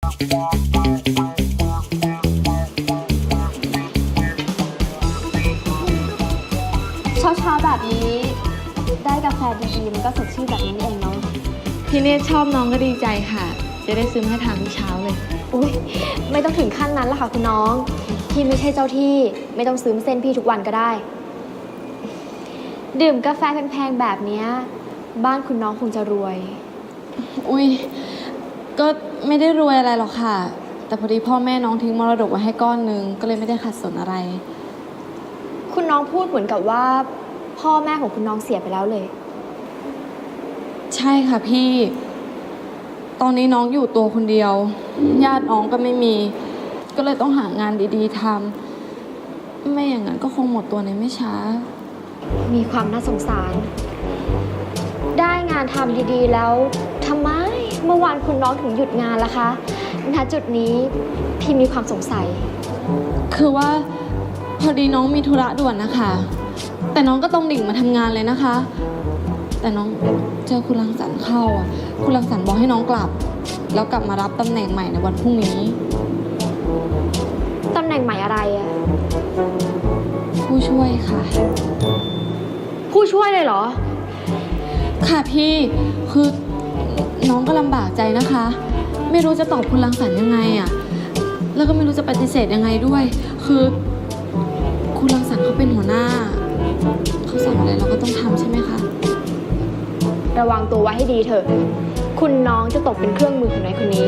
เช้าแบบนี้ได้กาแฟดีๆมันก็สดชื่นแบบนี้เองเนาะ พี่เนตรชอบน้องก็ดีใจค่ะ จะได้ซื้อมาให้ทานทุกเช้าเลย อุ้ยไม่ต้องถึงขั้นนั้นละค่ะคุณน้องพี่ไม่ใช่เจ้าที่ไม่ต้องซื้อเส้นพี่ทุกวันก็ได้ ดื่มกาแฟแพงๆแบบนี้บ้านคุณน้องคงจะรวย อุ้ยก็ไม่ได้รวยอะไรหรอกค่ะ แต่พอดีพ่อแม่น้องทิ้งมรดกไว้ให้ก้อนนึงก็เลยไม่ได้ขัดสนอะไร คุณน้องพูดเหมือนกับว่าพ่อแม่ของคุณน้องเสียไปแล้วเลย ใช่ค่ะพี่ ตอนนี้น้องอยู่ตัวคนเดียว ญาติน้องก็ไม่มี ก็เลยต้องหางานดีๆทำไม่อย่างนั้นก็คงหมดตัวในไม่ช้า มีความน่าสงสาร ได้งานทำดีๆแล้วทำไมเมื่อวานคุณน้องถึงหยุดงานล่ะคะณจุดนี้พี่มีความสงสัย คือว่าพอดีน้องมีธุระด่วนนะคะ แต่น้องก็ต้องดิ่งมาทำงานเลยนะคะ แต่น้องเจอคุณรังสรรค์เข้าอ่ะ คุณรังสรรค์บอกให้น้องกลับ แล้วกลับมารับตำแหน่งใหม่ในวันพรุ่งนี้ ตำแหน่งใหม่อะไรอะ ผู้ช่วยค่ะ ผู้ช่วยเลยเหรอ ค่ะพี่ คือน้องก็ลำบากใจนะคะ ไม่รู้จะตอบคุณรังสรรค์ยังไงอ่ะ แล้วก็ไม่รู้จะปฏิเสธยังไงด้วย คือคุณรังสรรค์เขาเป็นหัวหน้า เขาสั่งอะไรเราก็ต้องทำใช่ไหมคะ ระวังตัวไว้ให้ดีเถอะ คุณน้องจะตกเป็นเครื่องมือของนายคนนี้